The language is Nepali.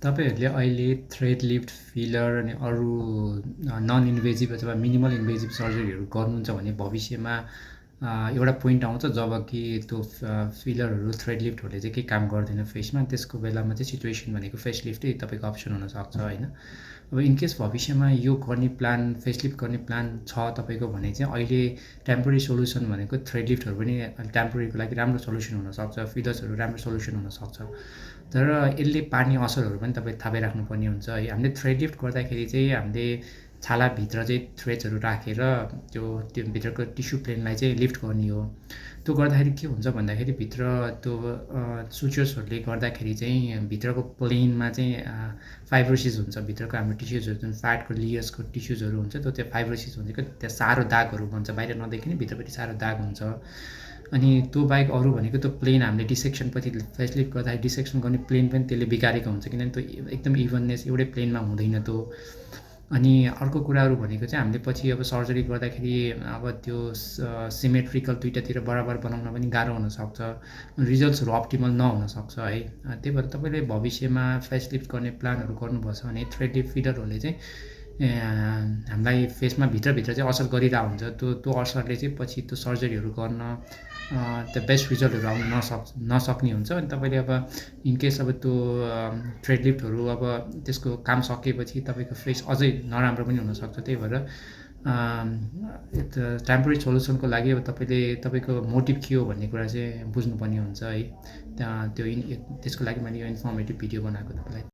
तपाईँहरूले अहिले थ्रेड लिफ्ट, फिलर अनि अरू नन इन्भेजिभ अथवा मिनिमल इन्भेजिभ सर्जरीहरू गर्नुहुन्छ भने भविष्यमा एउटा पोइन्ट आउँछ जब कि त्यो फिलरहरू, थ्रेड लिफ्टहरूले चाहिँ केही काम गर्दैन फेसमा। त्यसको बेलामा चाहिँ सिचुएसन भनेको फेस लिफ्टै तपाईँको अप्सन हुनसक्छ होइन। अब इनकेस भविष्यमा यो गर्ने प्लान, फेसलिफ्ट गर्ने प्लान छ तपाईँको भने चाहिँ अहिले टेम्पोरेरी सोल्युसन भनेको थ्रेड लिफ्टहरू पनि टेम्पोरेरीको लागि राम्रो सोल्युसन हुनसक्छ, फिलर्सहरू राम्रो सोल्युसन हुनसक्छ। तर यसले पार्ने असरहरू पनि तपाईँ थाहा राख्नुपर्ने हुन्छ है। हामीले थ्रेड लिफ्ट गर्दाखेरि चाहिँ हामीले छालाभित्र चाहिँ थ्रेड्सहरू राखेर त्यो भित्रको टिस्यु प्लेनलाई चाहिँ लिफ्ट गर्ने हो। त्यो गर्दाखेरि के हुन्छ भन्दाखेरि भित्र त्यो सुचर्सहरूले गर्दाखेरि चाहिँ भित्रको प्लेनमा चाहिँ फाइब्रोसिस हुन्छ। भित्रको हाम्रो टिस्युजहरू जुन फ्याटको लेयर्सको टिस्युजहरू हुन्छ त्यो फाइब्रोसिस हुन्छ क्या, त्यहाँ सारो दागहरू भन्छ, बाहिर नदेखिने भित्रपट्टि सारो दाग हुन्छ। अनि त्यो बाहेक अरू भनेको त्यो प्लेन हामीले डिसेक्सन पछि फेसलिफ्ट गर्दाखेरि डिसेक्सन गर्ने प्लेन पनि त्यसले बिगारेको हुन्छ, किनभने त्यो एकदम इभननेस एउटै प्लेनमा हुँदैन त्यो। अनि अर्को कुराहरू भनेको चाहिँ हामीले पछि अब सर्जरी गर्दाखेरि अब त्यो सिमेट्रिकल दुइटातिर बराबर बनाउन पनि गाह्रो हुनसक्छ, रिजल्ट्सहरू अप्टिमल नहुनसक्छ है। त्यही भएर तपाईँले भविष्यमा फेसलिफ्ट गर्ने प्लानहरू गर्नुपर्छ भने थ्रेड लिफ्ट, फिलरहरूले चाहिँ हामीलाई फेसमा भित्रभित्र चाहिँ असर गरिरहेको हुन्छ। त्यो असरले चाहिँ पछि त्यो सर्जरीहरू गर्न त्यो बेस्ट रिजल्टहरू आउन नसक्ने हुन्छ। अनि तपाईँले अब इनकेस अब त्यो थ्रेड लिफ्टहरू अब त्यसको काम सकेपछि तपाईँको फेस अझै नराम्रो पनि हुनसक्छ। त्यही भएर टेम्पोरेरी सोल्युसनको लागि अब तपाईँको मोटिभ के हो भन्ने कुरा चाहिँ बुझ्नुपर्ने हुन्छ है। त्यसको लागि मैले यो इन्फर्मेटिभ भिडियो बनाएको तपाईँलाई।